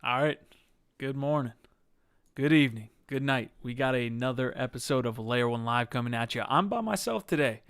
All right. Good morning. Good evening. Good night. We got another episode of Layer1Live coming at you. I'm by myself today.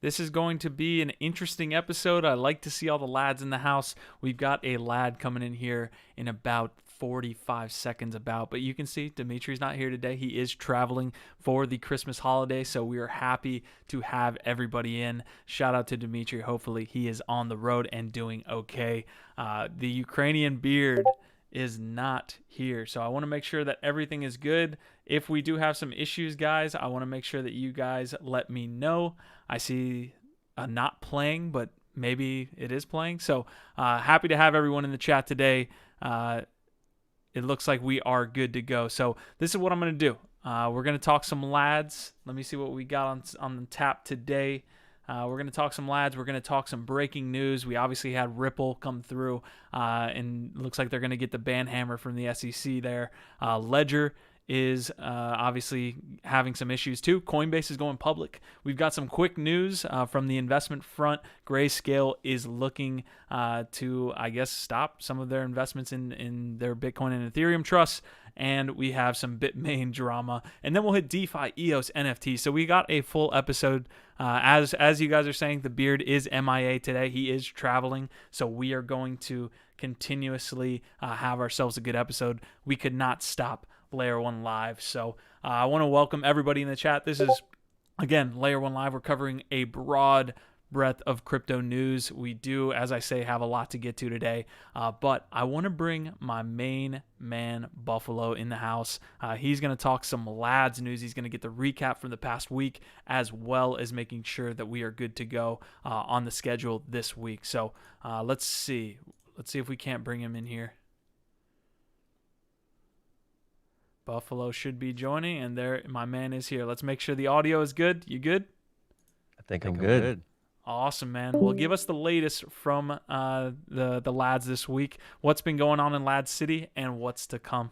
This is going to be an interesting episode. I like to see all the lads in the house. We've got a lad coming in here in about 45 seconds but you can see Dimitri's not here today. He is traveling for the Christmas holiday, so we are happy to have everybody in. Shout out to Dimitri. Hopefully he is on the road and doing okay. The Ukrainian beard is not here, so I want to make sure that everything is good. If we do have some issues, guys, I want to make sure that you guys let me know. I see not playing, but maybe it is playing. So happy to have everyone in the chat today. It looks like we are good to go. So this is what I'm going to do. We're going to talk some lads. Let me see what we got on the tap today. We're going to talk some lads. We're going to talk some breaking news. We obviously had Ripple come through, and it looks like they're going to get the ban hammer from the SEC there. Ledger is obviously having some issues too. Coinbase is going public. We've got some quick news from the investment front. Grayscale is looking to, I guess, stop some of their investments in their Bitcoin and Ethereum trusts. And we have some Bitmain drama. And then we'll hit DeFi, EOS, NFTs. So we got a full episode. As you guys are saying, the beard is MIA today. He is traveling. So we are going to continuously have ourselves a good episode. We could not stop Layer1Live. So I want to welcome everybody in the chat. This is, again, Layer1Live. We're covering a broad breadth of crypto news. We do, as I say, have a lot to get to today, but I want to bring my main man, Buffalo, in the house. He's going to talk some LADZ news. He's going to get the recap from the past week, as well as making sure that we are good to go on the schedule this week. So let's see if we can't bring him in here. Buffalo should be joining, and there my man is here. Let's make sure the audio is good. You good? I think I'm good. Awesome, man. Well, give us the latest from the lads this week. What's been going on in LADZ City and what's to come?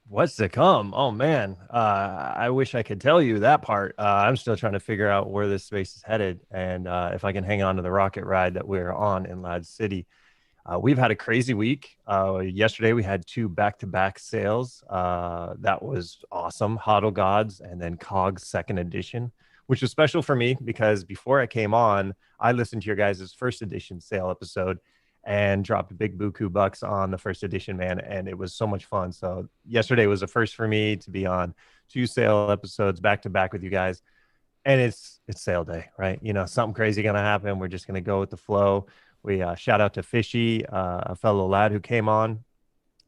What's to come? Oh, man. I wish I could tell you that part. I'm still trying to figure out where this space is headed and if I can hang on to the rocket ride that we're on in LADZ City. We've had a crazy week. Yesterday, we had 2 back-to-back sales. That was awesome. HODL Gods and then KOGs second edition, which was special for me because before I came on, I listened to your guys' first edition sale episode and dropped big buku bucks on the first edition, man. And it was so much fun. So yesterday was a first for me to be on 2 sale episodes back to back with you guys. And it's sale day, right? You know, something crazy going to happen. We're just going to go with the flow. We shout out to Fishy, a fellow lad who came on.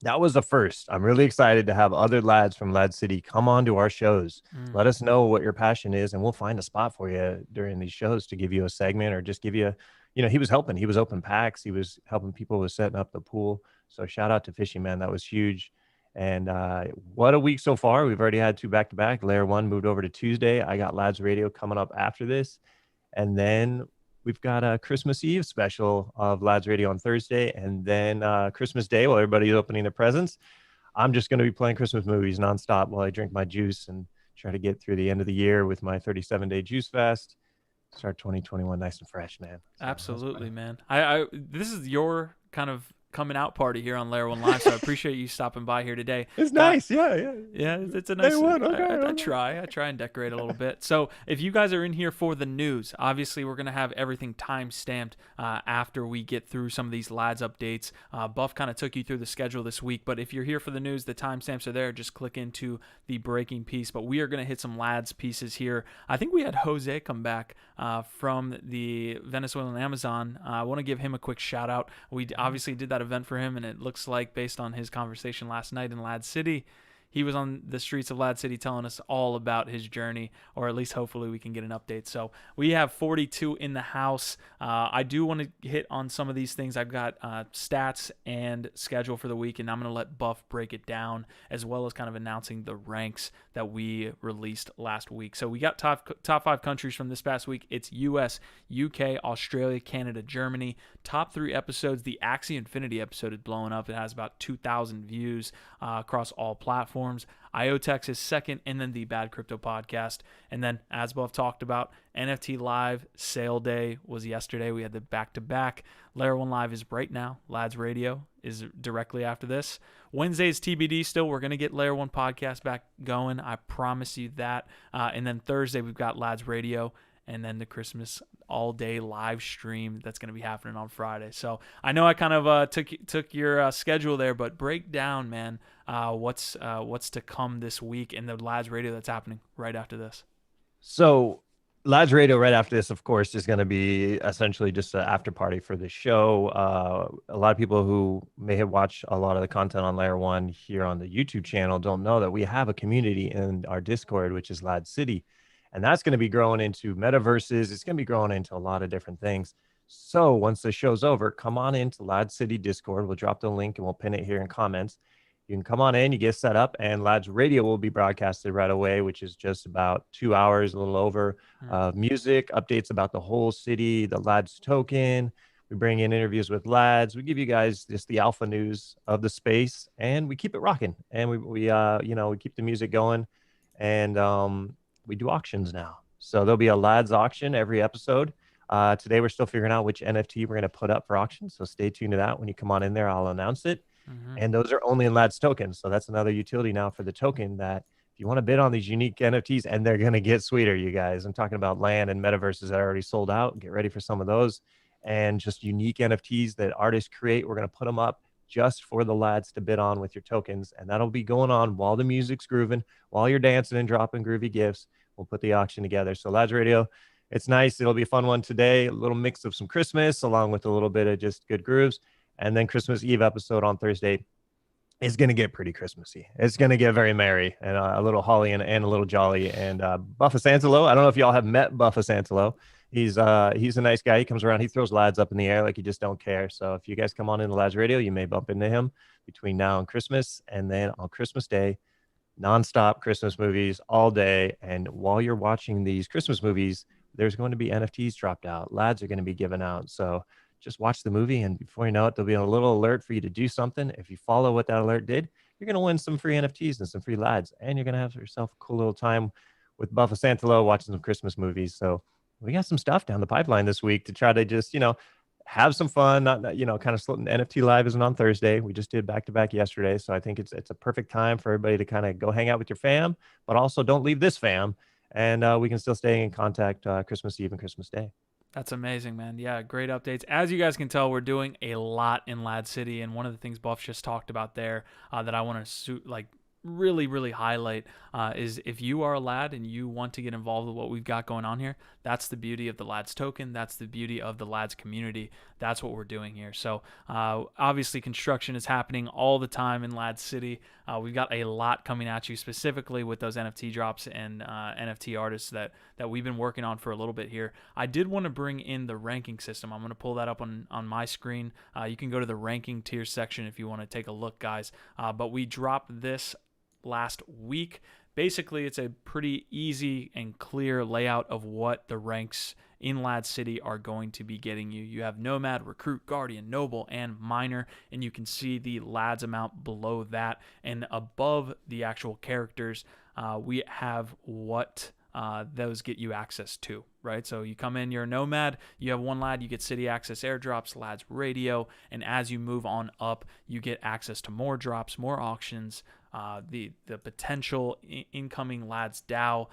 That was the first. I'm really excited to have other lads from LADZ City come on to our shows. Let us know what your passion is, and we'll find a spot for you during these shows to give you a segment or just give you, he was helping. He was open packs. He was helping people with setting up the pool. So shout out to Fishy, man. That was huge. And what a week so far. We've already had 2 back-to-back. Layer 1 moved over to Tuesday. I got LADZ Radio coming up after this. And then we've got a Christmas Eve special of LADZ Radio on Thursday, and then Christmas Day while everybody's opening their presents. I'm just going to be playing Christmas movies nonstop while I drink my juice and try to get through the end of the year with my 37-day juice fast. Start 2021 nice and fresh, man. So absolutely, man. I this is your kind of coming out party here on Layer1Live, so I appreciate you stopping by here today. It's nice, yeah. It's a nice. Okay, I try and decorate a little bit. So if you guys are in here for the news, obviously we're gonna have everything time stamped after we get through some of these LADZ updates. Buff kind of took you through the schedule this week, but if you're here for the news, the timestamps are there. Just click into the breaking piece. But we are gonna hit some LADZ pieces here. I think we had Jose come back from the Venezuelan Amazon. I want to give him a quick shout out. We obviously did that event for him, and it looks like, based on his conversation last night in LADZ City, he was on the streets of LADZ City telling us all about his journey, or at least hopefully we can get an update. So we have 42 in the house. I do want to hit on some of these things. I've got stats and schedule for the week, and I'm going to let Buff break it down, as well as kind of announcing the ranks that we released last week. So we got top 5 countries from this past week. It's US, UK, Australia, Canada, Germany. Top 3 episodes. The Axie Infinity episode is blowing up. It has about 2,000 views across all platforms. platforms. IoTex is second, and then the Bad Crypto Podcast. And then, as Buff talked about, NFT Live sale day was yesterday. We had the back-to-back. Layer1Live is right now. LADZ Radio is directly after this. Wednesday's TBD still. We're going to get Layer 1 Podcast back going. I promise you that. And then Thursday, we've got LADZ Radio, and then the Christmas all-day live stream that's going to be happening on Friday. So I know I kind of took your schedule there, but break down, man, what's to come this week in the LADZ Radio that's happening right after this. So LADZ Radio right after this, of course, is going to be essentially just an after party for the show. A lot of people who may have watched a lot of the content on Layer 1 here on the YouTube channel don't know that we have a community in our Discord, which is LADZ City. And that's going to be growing into metaverses. It's going to be growing into a lot of different things. So once the show's over, come on into LADZ City Discord. We'll drop the link and we'll pin it here in comments. You can come on in, you get set up, and LADZ Radio will be broadcasted right away, which is just about 2 hours, a little over, of music, updates about the whole city, the LADZ token. We bring in interviews with LADZ. We give you guys just the alpha news of the space, and we keep it rocking. And we keep the music going, and we do auctions now. So there'll be a LADZ auction every episode. Today, we're still figuring out which NFT we're going to put up for auction. So stay tuned to that. When you come on in there, I'll announce it. And those are only in LADZ tokens. So that's another utility now for the token, that if you want to bid on these unique NFTs, and they're going to get sweeter, you guys. I'm talking about land and metaverses that are already sold out. Get ready for some of those. And just unique NFTs that artists create. We're going to put them up just for the LADZ to bid on with your tokens. And that'll be going on while the music's grooving, while you're dancing and dropping groovy gifts. We'll put the auction together. So LADZ Radio, it's nice. It'll be a fun one today. A little mix of some Christmas along with a little bit of just good grooves. And then Christmas Eve episode on Thursday is going to get pretty Christmassy. It's going to get very merry and a little holly and a little jolly. And Buffa Santalo, I don't know if y'all have met Buffa Santalo. He's a nice guy. He comes around. He throws LADZ up in the air like he just don't care. So if you guys come on into LADZ Radio, you may bump into him between now and Christmas. And then on Christmas Day, nonstop Christmas movies all day. And while you're watching these Christmas movies, there's going to be NFTs dropped out. LADZ are going to be given out. So just watch the movie, and before you know it, there'll be a little alert for you to do something. If you follow what that alert did, you're going to win some free NFTs and some free LADZ, and you're going to have yourself a cool little time with Buffa Santalo watching some Christmas movies. So we got some stuff down the pipeline this week to try to just, have some fun. Not kind of slitting. NFT Live isn't on Thursday. We just did back-to-back yesterday. So I think it's a perfect time for everybody to kind of go hang out with your fam, but also don't leave this fam. And we can still stay in contact Christmas Eve and Christmas Day. That's amazing, man. Yeah, great updates. As you guys can tell, we're doing a lot in LADZ City, and one of the things Buff just talked about there that I want to really highlight is if you are a LAD and you want to get involved with what we've got going on here, that's the beauty of the LADZ token. That's the beauty of the LADZ community. That's what we're doing here. So obviously construction is happening all the time in LADZ City. We've got a lot coming at you specifically with those NFT drops and NFT artists that we've been working on for a little bit here. I did want to bring in the ranking system. I'm going to pull that up on my screen. You can go to the ranking tier section if you want to take a look, guys. But we dropped this last week. Basically, it's a pretty easy and clear layout of what the ranks in LADZ City are going to be getting you. You have Nomad, Recruit, Guardian, Noble, and Miner, and you can see the LADZ amount below that. And above the actual characters, we have what those get you access to, right? So you come in, you're a Nomad, you have one LAD, you get city access airdrops, LADZ Radio, and as you move on up, you get access to more drops, more auctions, the potential incoming LADZ DAO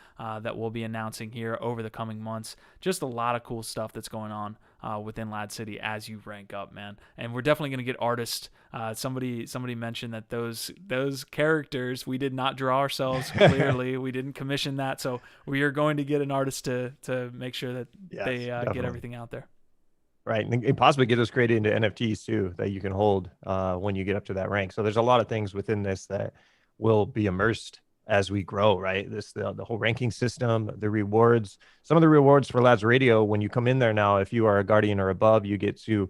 that we'll be announcing here over the coming months. Just a lot of cool stuff that's going on within LADZ City as you rank up, man. And we're definitely going to get artists. Somebody mentioned that those characters, we did not draw ourselves, clearly. We didn't commission that. So we are going to get an artist to make sure that they get everything out there. Right, and possibly get those created into NFTs too that you can hold when you get up to that rank. So there's a lot of things within this that will be immersed as we grow, right? The whole ranking system, the rewards. Some of the rewards for LADZ Radio, when you come in there now, if you are a Guardian or above, you get to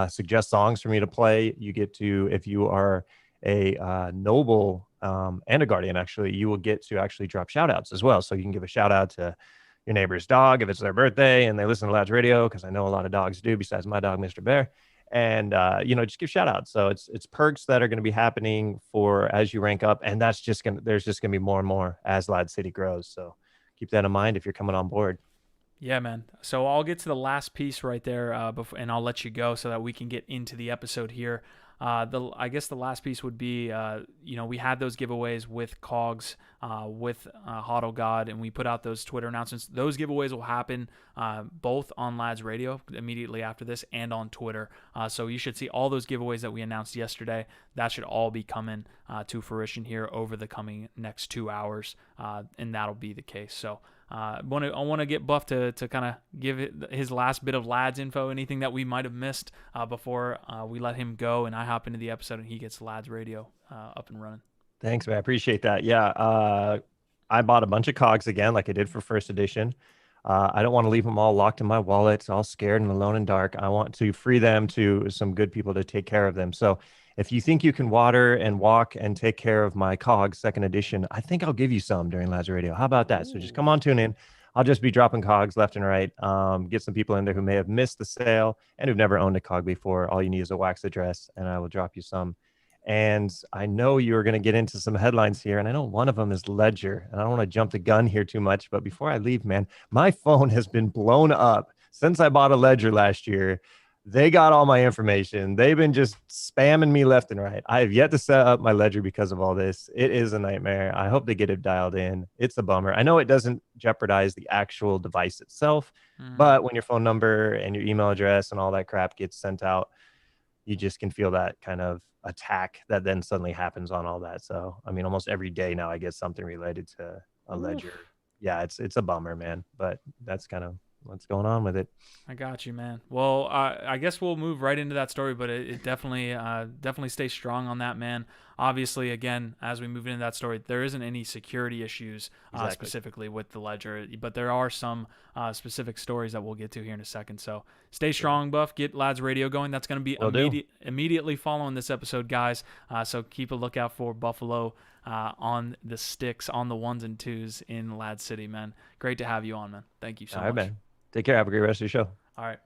suggest songs for me to play. You get to, if you are a Noble and a Guardian, actually, you will get to actually drop shout outs as well. So you can give a shout out to your neighbor's dog if it's their birthday and they listen to LADZ Radio, because I know a lot of dogs do besides my dog, Mr. Bear. and just give shout outs. So it's perks that are going to be happening for as you rank up, and there's just going to be more and more as LADZ City grows. So keep that in mind if you're coming on board. Yeah, man. So I'll get to the last piece right there, and I'll let you go so that we can get into the episode here. I guess the last piece would be, we had those giveaways with KOGs, with HODL God, and we put out those Twitter announcements. Those giveaways will happen both on LADZ Radio immediately after this and on Twitter. So you should see all those giveaways that we announced yesterday. That should all be coming to fruition here over the coming next 2 hours, and that'll be the case. So I want to get Buff to kind of give his last bit of LADZ info, anything that we might have missed before we let him go and I hop into the episode and he gets LADZ Radio up and running. Thanks, man. I appreciate that. Yeah, I bought a bunch of COGs again, like I did for first edition. I don't want to leave them all locked in my wallet, all scared and alone and dark. I want to free them to some good people to take care of them. So if you think you can water and walk and take care of my COGs second edition, I think I'll give you some during LADZ Radio. How about that? Ooh. So just come on, tune in. I'll just be dropping COGs left and right. Get some people in there who may have missed the sale and who've never owned a COG before. All you need is a wax address, and I will drop you some. And I know you're going to get into some headlines here, and I know one of them is Ledger. And I don't want to jump the gun here too much, but before I leave, man, my phone has been blown up since I bought a Ledger last year. They got all my information. They've been just spamming me left and right. I have yet to set up my Ledger because of all this. It is a nightmare. I hope they get it dialed in. It's a bummer. I know it doesn't jeopardize the actual device itself, but when your phone number and your email address and all that crap gets sent out, you just can feel that kind of attack that then suddenly happens on all that. So, I mean, almost every day now I get something related to a Ledger. Yeah, it's a bummer, man, but that's kind of what's going on with it. I got you, man. Well, I guess we'll move right into that story, but it definitely stay strong on that, man. Obviously, again, as we move into that story, there isn't any security issues specifically with the Ledger, but there are some specific stories that we'll get to here in a second. So stay strong, Buff. Get LADZ Radio going. That's going to be immediately following this episode, guys. So keep a lookout for Buffalo on the sticks, on the ones and twos in LADZ City, man. Great to have you on, man. Thank you so much. All right, man. Take care. Have a great rest of your show. All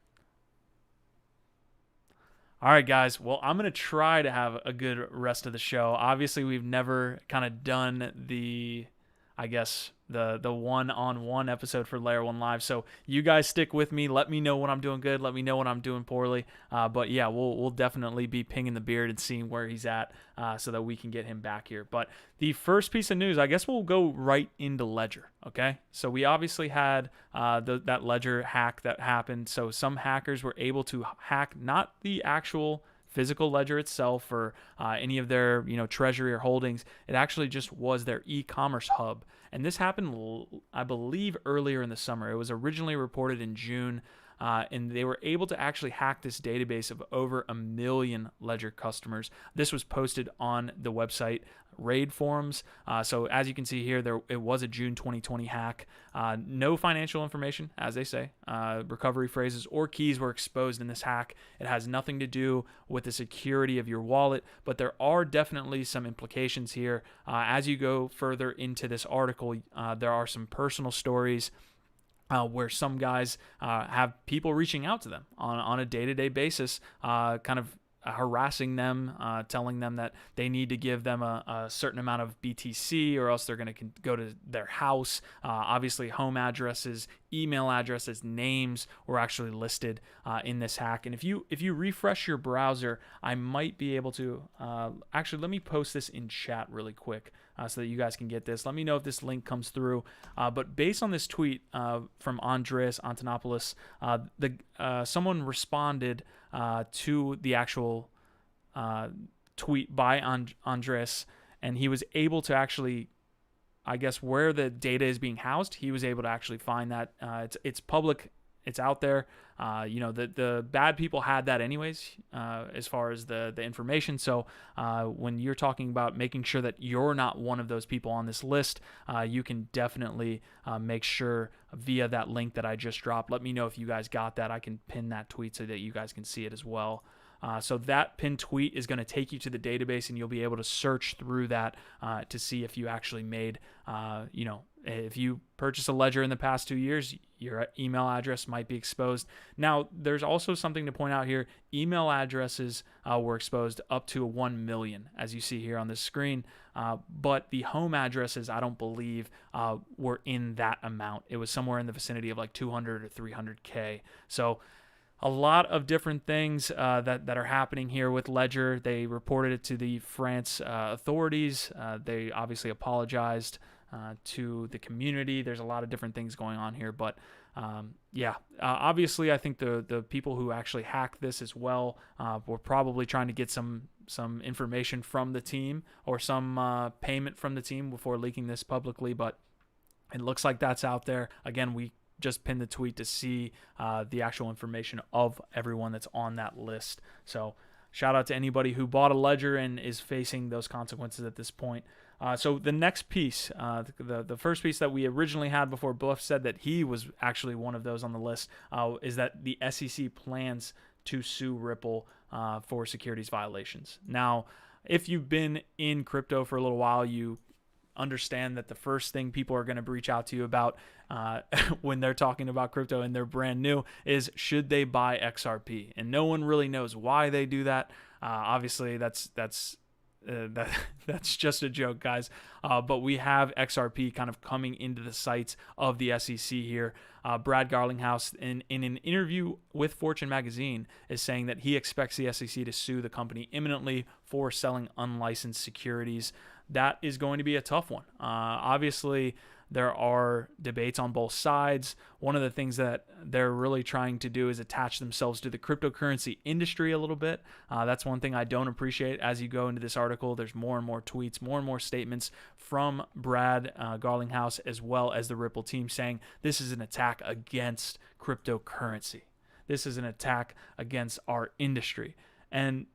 right, guys. Well, I'm going to try to have a good rest of the show. Obviously, we've never kind of done the one-on-one episode for Layer1Live. So you guys stick with me. Let me know when I'm doing good. Let me know when I'm doing poorly. But yeah, we'll definitely be pinging the beard and seeing where he's at so that we can get him back here. But the first piece of news, I guess we'll go right into Ledger. Okay, so we obviously had that Ledger hack that happened. So some hackers were able to hack not the actual physical ledger itself or any of their treasury or holdings. It actually just was their e-commerce hub, and this happened, I believe, earlier in the summer. It was originally reported in June, and they were able to actually hack this database of over 1 million Ledger customers. This was posted on the website Raid forums. So as you can see here, it was a June 2020 hack. No financial information, as they say. Recovery phrases or keys were exposed in this hack. It has nothing to do with the security of your wallet, but there are definitely some implications here. As you go further into this article, there are some personal stories where some guys have people reaching out to them on a day-to-day basis, kind of harassing them, telling them that they need to give them a certain amount of BTC or else they're going to go to their house. Obviously, home addresses, email addresses, names were actually listed in this hack. And if you refresh your browser, I might be able to actually, let me post this in chat really quick so that you guys can get this. Let me know if this link comes through. But based on this tweet from Andreas Antonopoulos, someone responded to the actual tweet by Andreas, and he was able to actually, I guess, where the data is being housed, he was able to actually find that. It's public. It's out there. The bad people had that anyways, as far as the information. So when you're talking about making sure that you're not one of those people on this list, you can definitely make sure via that link that I just dropped. Let me know if you guys got that. I can pin that tweet so that you guys can see it as well. So that pinned tweet is going to take you to the database, and you'll be able to search through that to see if you actually made, If you purchase a ledger in the past 2 years, your email address might be exposed. Now, there's also something to point out here. Email addresses were exposed up to 1 million, as you see here on this screen. But the home addresses, I don't believe, were in that amount. It was somewhere in the vicinity of like 200 or 300K. So a lot of different things that are happening here with Ledger. They reported it to the France authorities. They obviously apologized to the community. There's a lot of different things going on here, but obviously I think the people who actually hacked this as well were probably trying to get some information from the team or some payment from the team before leaking this publicly, but it looks like that's out there. Again, we just pinned the tweet to see the actual information of everyone that's on that list. So shout out to anybody who bought a ledger and is facing those consequences at this point. So the next piece, the first piece that we originally had before Bluff said that he was actually one of those on the list, is that the SEC plans to sue Ripple for securities violations. Now, if you've been in crypto for a little while, you understand that the first thing people are going to reach out to you about when they're talking about crypto and they're brand new is, should they buy XRP? And no one really knows why they do that. Obviously, that's just a joke, guys. But we have XRP kind of coming into the sights of the SEC here. Brad Garlinghouse, in an interview with Fortune magazine, is saying that he expects the SEC to sue the company imminently for selling unlicensed securities. That is going to be a tough one. Obviously, there are debates on both sides. One of the things that they're really trying to do is attach themselves to the cryptocurrency industry a little bit. That's one thing I don't appreciate. As you go into this article, there's more and more tweets, more and more statements from Brad Garlinghouse as well as the Ripple team saying this is an attack against cryptocurrency. This is an attack against our industry. And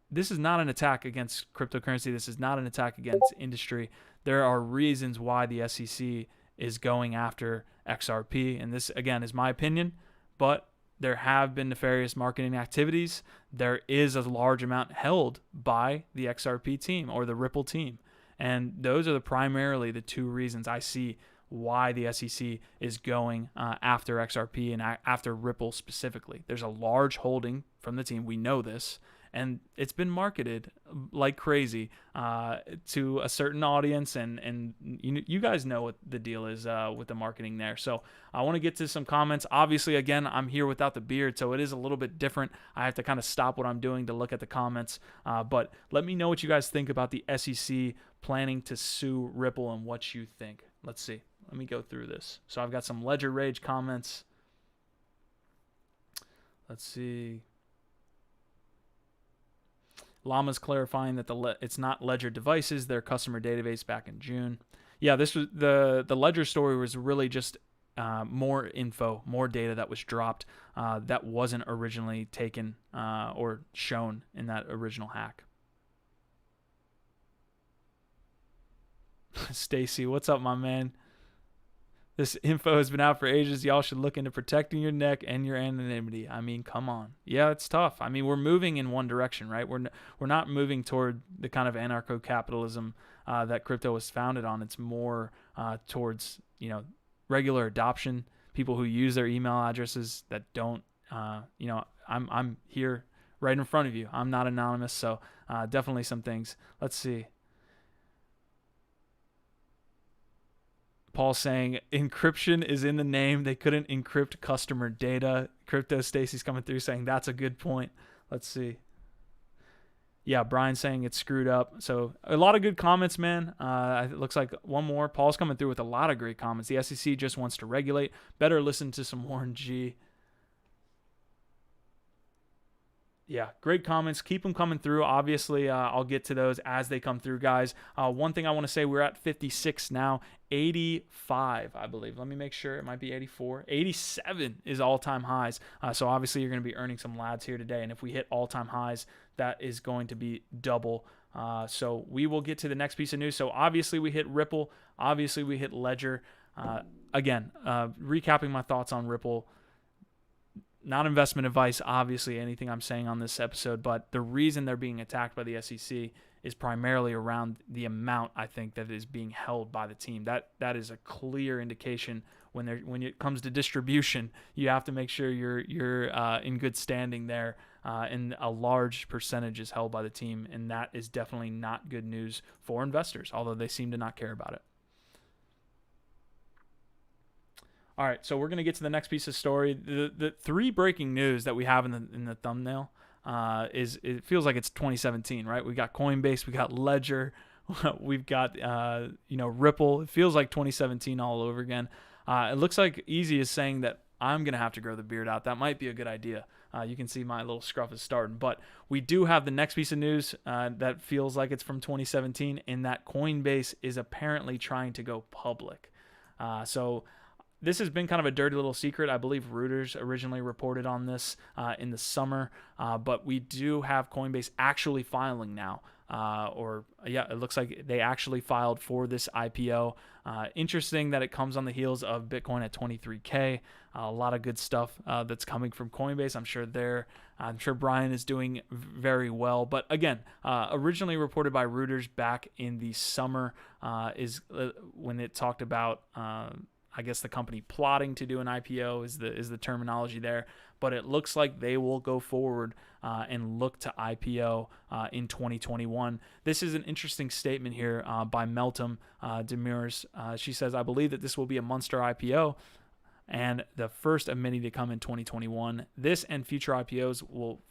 this is not an attack against cryptocurrency. This is not an attack against industry. There are reasons why the SEC is going after XRP. And this, again, is my opinion. But there have been nefarious marketing activities. There is a large amount held by the XRP team or the Ripple team. And those are primarily the two reasons I see why the SEC is going after XRP and after Ripple specifically. There's a large holding from the team. We know this. And it's been marketed like crazy to a certain audience, and you guys know what the deal is with the marketing there. So I want to get to some comments. Obviously, again, I'm here without the beard, so it is a little bit different. I have to kind of stop what I'm doing to look at the comments. But let me know what you guys think about the SEC planning to sue Ripple and what you think. Let's see. Let me go through this. So I've got some Ledger Rage comments. Let's see. Llama's clarifying that it's not Ledger devices, their customer database back in June. Yeah, this was the Ledger story was really just more info, more data that was dropped that wasn't originally taken or shown in that original hack. Stacy, what's up, my man? This info has been out for ages. Y'all should look into protecting your neck and your anonymity. I mean, come on. Yeah, it's tough. I mean, we're moving in one direction, right? We're not moving toward the kind of anarcho-capitalism that crypto was founded on. It's more towards, regular adoption, people who use their email addresses that don't, I'm here right in front of you. I'm not anonymous, so definitely some things. Let's see. Paul saying encryption is in the name. They couldn't encrypt customer data. Crypto Stacy's coming through saying that's a good point. Let's see. Yeah, Brian saying it's screwed up. So a lot of good comments, man. It looks like one more. Paul's coming through with a lot of great comments. The SEC just wants to regulate. Better listen to some Warren G. Yeah, great comments. Keep them coming through. Obviously, I'll get to those as they come through, guys. One thing I want to say, we're at 56 now. 85, I believe. Let me make sure. It might be 84. 87 is all-time highs. So obviously, you're going to be earning some LADZ here today. And if we hit all-time highs, that is going to be double. So we will get to the next piece of news. So obviously, we hit Ripple. Obviously, we hit Ledger. Again, recapping my thoughts on Ripple. not investment advice, obviously, anything I'm saying on this episode, but the reason they're being attacked by the SEC is primarily around the amount, I think, that is being held by the team. That is a clear indication when it comes to distribution. You have to make sure you're in good standing there, and a large percentage is held by the team, and that is definitely not good news for investors, although they seem to not care about it. All right, so we're going to get to the next piece of story. The three breaking news that we have in the thumbnail is, it feels like it's 2017, right? We got Coinbase, we got Ledger, we've got Ripple. It feels like 2017 all over again. It looks like Easy is saying that I'm going to have to grow the beard out. That might be a good idea. You can see my little scruff is starting. But we do have the next piece of news that feels like it's from 2017, in that Coinbase is apparently trying to go public. So this has been kind of a dirty little secret. I believe Reuters originally reported on this in the summer, but we do have Coinbase actually filing now. It looks like they actually filed for this IPO. Interesting that it comes on the heels of Bitcoin at 23K. A lot of good stuff that's coming from Coinbase. I'm sure Brian is doing very well. But again, originally reported by Reuters back in the summer is when it talked about, I guess, the company plotting to do an IPO is the terminology there. But it looks like they will go forward and look to IPO in 2021. This is an interesting statement here by Meltem Demers. She says, "I believe that this will be a monster IPO and the first of many to come in 2021. This and future IPOs will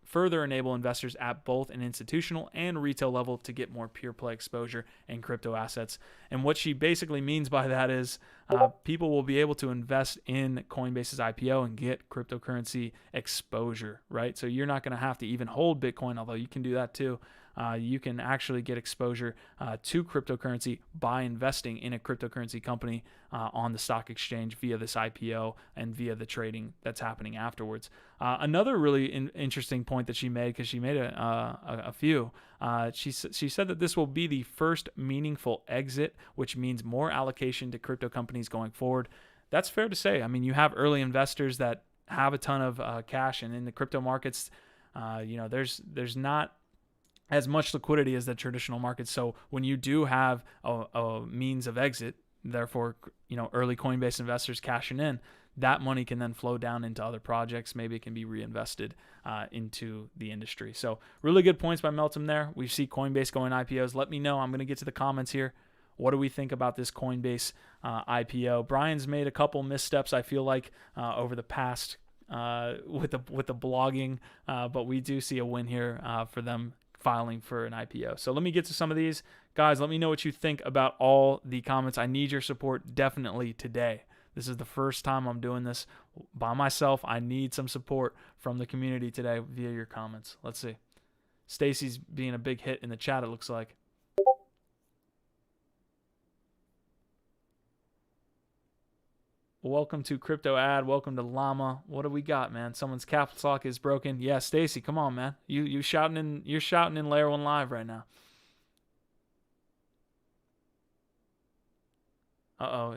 further enable investors at both an institutional and retail level to get more pure play exposure in crypto assets." And what she basically means by that is people will be able to invest in Coinbase's IPO and get cryptocurrency exposure, right? So you're not going to have to even hold Bitcoin, although you can do that too. You can actually get exposure to cryptocurrency by investing in a cryptocurrency company on the stock exchange via this IPO and via the trading that's happening afterwards. Another really interesting point that she made, because she made a few, she said that this will be the first meaningful exit, which means more allocation to crypto companies going forward. That's fair to say. I mean, you have early investors that have a ton of cash, and in the crypto markets, there's not as much liquidity as the traditional markets. So when you do have a means of exit, therefore, early Coinbase investors cashing in, that money can then flow down into other projects. Maybe it can be reinvested into the industry. So really good points by Meltem there. We see Coinbase going IPOs. Let me know. I'm going to get to the comments here. What do we think about this Coinbase IPO? Brian's made a couple missteps, I feel like, over the past with the blogging, but we do see a win here for them filing for an IPO. So let me get to some of these. Guys, let me know what you think about all the comments. I need your support definitely today. This is the first time I'm doing this by myself. I need some support from the community today via your comments. Let's see. Stacy's being a big hit in the chat, it looks like. Welcome to Crypto Ad. Welcome to Llama. What do we got, man? Someone's caps lock is broken. Yeah, Stacy, come on, man. You're shouting in Layer1Live right now. Uh-oh,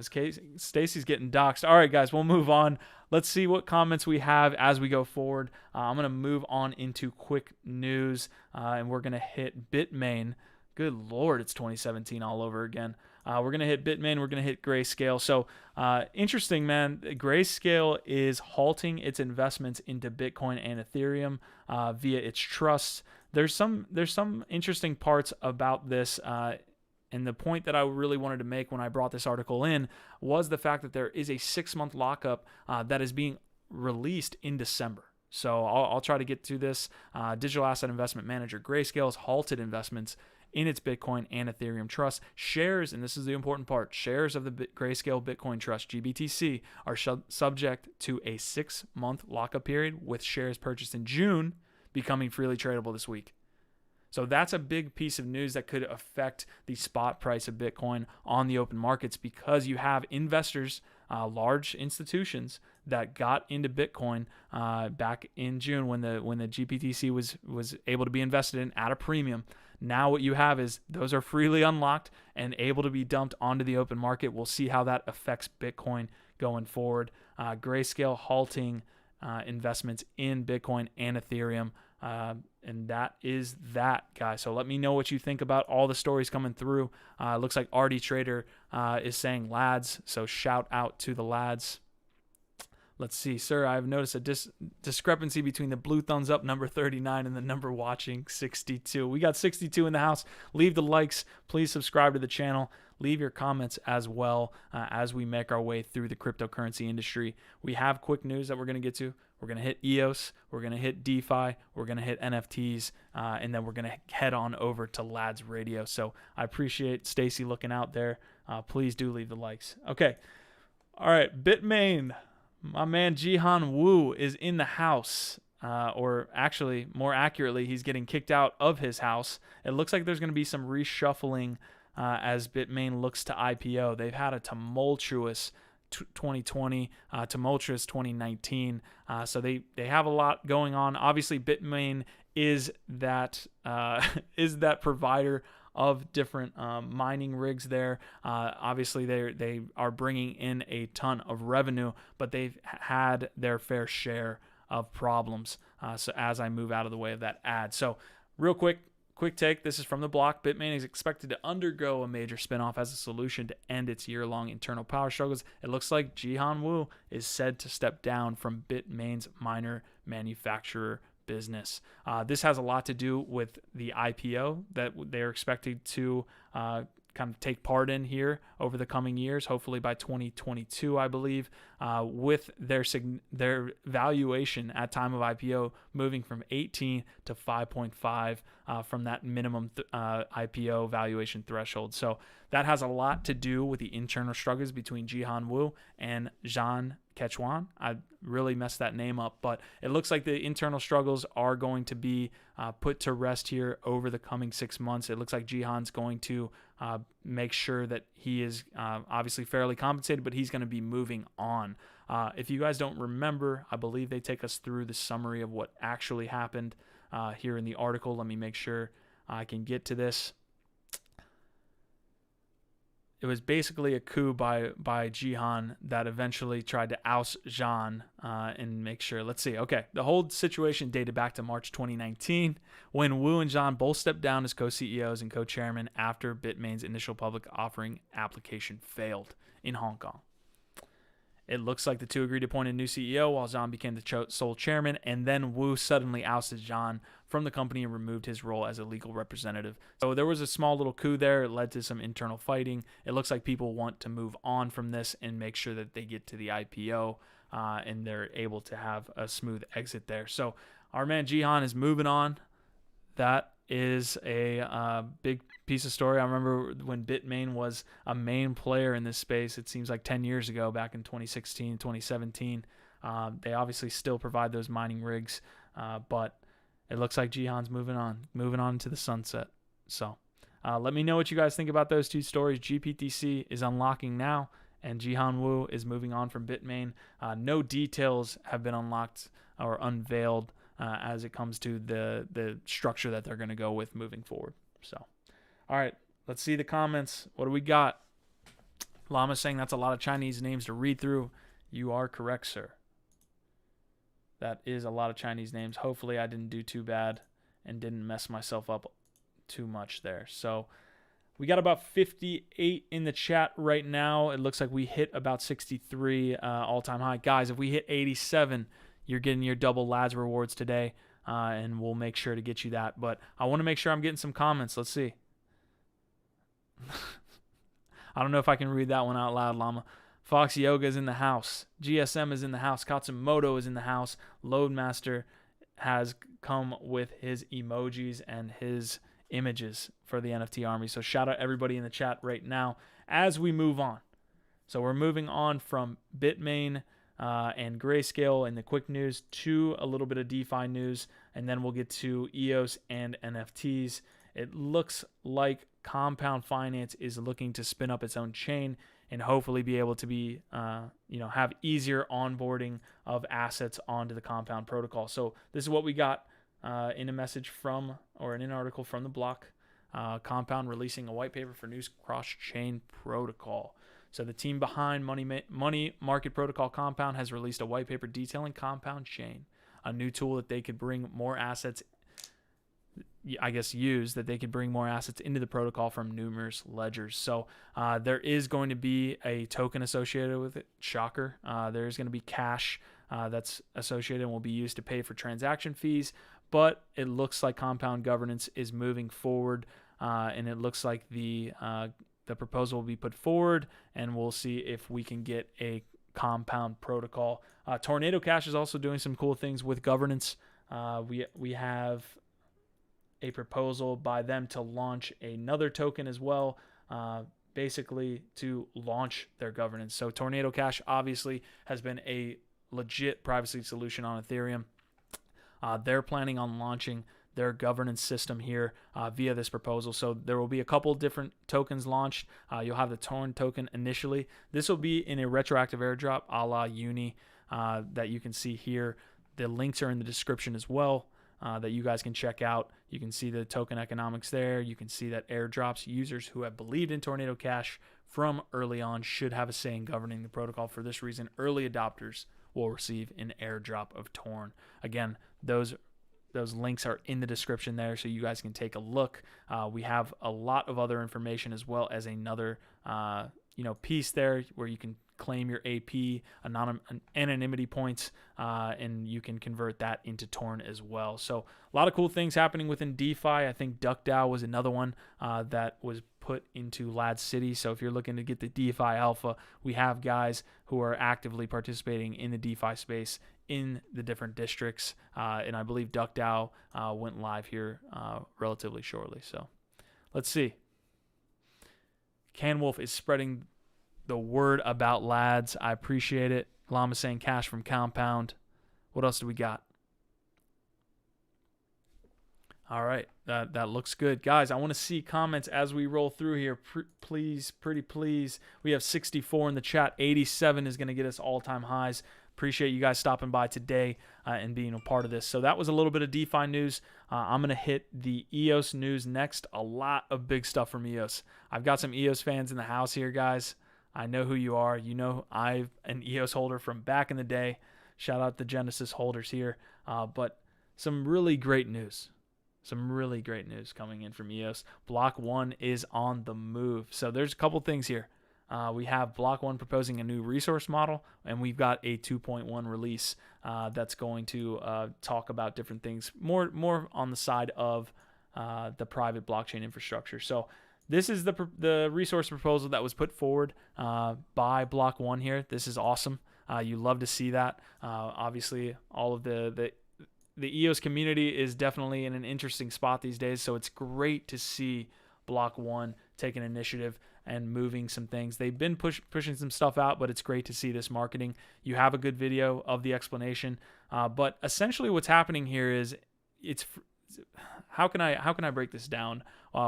Stacy's getting doxxed. All right, guys, we'll move on. Let's see what comments we have as we go forward. I'm going to move on into quick news, and we're going to hit Bitmain. Good Lord, it's 2017 all over again. We're going to hit Bitmain. We're going to hit Grayscale. So interesting, man. Grayscale is halting its investments into Bitcoin and Ethereum via its trusts. There's some interesting parts about this. And the point that I really wanted to make when I brought this article in was the fact that there is a 6-month lockup that is being released in December. So I'll try to get to this. Digital asset investment manager Grayscale has halted investments in its Bitcoin and Ethereum trust. Shares, and this is the important part, shares of the Grayscale Bitcoin Trust, GBTC, are subject to a 6-month lockup period, with shares purchased in June becoming freely tradable this week. So that's a big piece of news that could affect the spot price of Bitcoin on the open markets, because you have investors, large institutions that got into Bitcoin back in June when the GBTC was able to be invested in at a premium. Now what you have is those are freely unlocked and able to be dumped onto the open market. We'll see how that affects Bitcoin going forward. Grayscale halting investments in Bitcoin and Ethereum. And that is that, guys. So let me know what you think about all the stories coming through. Looks like RD Trader is saying LADZ, so shout out to the LADZ. Let's see, sir, I've noticed a discrepancy between the blue thumbs up number 39 and the number watching 62. We got 62 in the house. Leave the likes. Please subscribe to the channel. Leave your comments as well as we make our way through the cryptocurrency industry. We have quick news that we're going to get to. We're going to hit EOS. We're going to hit DeFi. We're going to hit NFTs. And then we're going to head on over to LADZ Radio. So I appreciate Stacy looking out there. Please do leave the likes. Okay. All right. Bitmain. My man Jihan Wu is in the house, or actually, more accurately, he's getting kicked out of his house. It looks like there's going to be some reshuffling as Bitmain looks to IPO. They've had a tumultuous 2020, tumultuous 2019, so they have a lot going on. Obviously, Bitmain is that provider of different mining rigs there. Obviously, they are bringing in a ton of revenue, but they've had their fair share of problems. So as I move out of the way of that ad. So real quick take. This is from the block. Bitmain is expected to undergo a major spinoff as a solution to end its year-long internal power struggles. It looks like Jihan Wu is said to step down from Bitmain's miner manufacturer business. This has a lot to do with the IPO that they're expected to kind of take part in here over the coming years, hopefully by 2022, I believe, with their valuation at time of IPO moving from 18 to 5.5 from that minimum IPO valuation threshold. So that has a lot to do with the internal struggles between Jihan Wu and Zhan Quechuan. I really messed that name up, but it looks like the internal struggles are going to be put to rest here over the coming 6 months. It looks like Jihan's going to make sure that he is obviously fairly compensated, but he's going to be moving on. If you guys don't remember, I believe they take us through the summary of what actually happened here in the article. Let me make sure I can get to this. It was basically a coup by Jihan that eventually tried to oust Zhan and make sure. Let's see. Okay, the whole situation dated back to March 2019 when Wu and Zhan both stepped down as co-CEOs and co-chairmen after Bitmain's initial public offering application failed in Hong Kong. It looks like the two agreed to appoint a new CEO while Zhan became the sole chairman, and then Wu suddenly ousted Zhan from the company and removed his role as a legal representative. So there was a small little coup there. It led to some internal fighting. It looks like people want to move on from this and make sure that they get to the IPO and they're able to have a smooth exit there. So our man Jihan is moving on. That is a big piece of story. I remember when Bitmain was a main player in this space. It seems like 10 years ago, back in 2016, 2017. They obviously still provide those mining rigs, but it looks like Jihan's moving on to the sunset. So let me know what you guys think about those two stories. GPTC is unlocking now, and Jihan Wu is moving on from Bitmain. No details have been unlocked or unveiled as it comes to the structure that they're going to go with moving forward. So, all right, let's see the comments. What do we got? Llama saying that's a lot of Chinese names to read through. You are correct, sir. That is a lot of Chinese names. Hopefully I didn't do too bad and didn't mess myself up too much there. So we got about 58 in the chat right now. It looks like we hit about 63 all-time high. Guys, if we hit 87, you're getting your double LADZ rewards today, and we'll make sure to get you that. But I want to make sure I'm getting some comments. Let's see. I don't know if I can read that one out loud, Llama. Fox Yoga is in the house. GSM is in the house. Katsumoto is in the house. Loadmaster has come with his emojis and his images for the NFT army. So shout out everybody in the chat right now as we move on. So we're moving on from Bitmain and Grayscale and the quick news to a little bit of DeFi news, and then we'll get to EOS and NFTs. It looks like Compound Finance is looking to spin up its own chain and hopefully be able to be, have easier onboarding of assets onto the Compound protocol. So this is what we got in a message from, or in an article from the block. Compound releasing a white paper for new cross-chain protocol. So the team behind Money Market Protocol Compound has released a white paper detailing Compound Chain, a new tool that they could bring more assets, that they could bring more assets into the protocol from numerous ledgers. So there is going to be a token associated with it. Shocker. There is going to be cash that's associated and will be used to pay for transaction fees. But it looks like Compound governance is moving forward, and it looks like the proposal will be put forward, and we'll see if we can get a Compound protocol. Tornado Cash is also doing some cool things with governance. We have a proposal by them to launch another token as well, basically to launch their governance. So Tornado Cash obviously has been a legit privacy solution on Ethereum. They're planning on launching their governance system here via this proposal. So there will be a couple different tokens launched. You'll have the Torn token initially. This will be in a retroactive airdrop a la Uni that you can see here. The links are in the description as well. That you guys can check out. You can see the token economics there. You can see that airdrops, users who have believed in Tornado Cash from early on should have a say in governing the protocol. For this reason, early adopters will receive an airdrop of Torn. Again, those links are in the description there, so you guys can take a look. We have a lot of other information as well as another piece there where you can claim your AP anonymity points, and you can convert that into Torn as well. So a lot of cool things happening within DeFi. I think DuckDAO was another one that was put into LADZ. So if you're looking to get the DeFi alpha, we have guys who are actively participating in the DeFi space in the different districts, and I believe DuckDAO went live here relatively shortly. So let's see. CanWolf is spreading the word about LADZ. I appreciate it. Llama saying cash from Compound. What else do we got? All right, that looks good. Guys, I want to see comments as we roll through here. Please. We have 64 in the chat. 87 is going to get us all-time highs. Appreciate you guys stopping by today and being a part of this. So that was a little bit of DeFi news. I'm going to hit the EOS news next. A lot of big stuff from EOS. I've got some EOS fans in the house here, guys. I know who you are. You know I'm an EOS holder from back in the day. Shout out the Genesis holders here. But some really great news. Coming in from EOS. Block.One is on the move. So there's a couple things here. We have Block.One proposing a new resource model, and we've got a 2.1 release that's going to talk about different things, more on the side of the private blockchain infrastructure. So this is the resource proposal that was put forward by Block.One here. This is awesome. You love to see that. Obviously, all of the EOS community is definitely in an interesting spot these days, so it's great to see Block.One take an initiative and moving some things. They've been pushing some stuff out, but it's great to see this marketing. You have a good video of the explanation, but essentially what's happening here is how can I break this down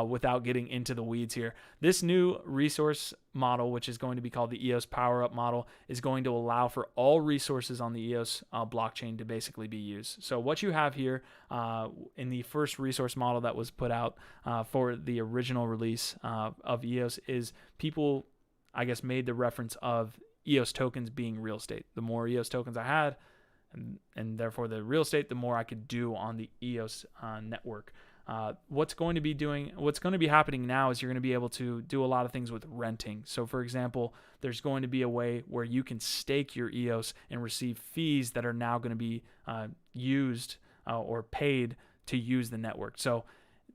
without getting into the weeds here? This new resource model, which is going to be called the EOS Power Up model, is going to allow for all resources on the EOS blockchain to basically be used. So what you have here in the first resource model that was put out for the original release of EOS is people, I guess, made the reference of EOS tokens being real estate. The more EOS tokens I had, and therefore the real estate, the more I could do on the EOS network. What's going to be happening now is you're going to be able to do a lot of things with renting. So for example, there's going to be a way where you can stake your EOS and receive fees that are now going to be used or paid to use the network. So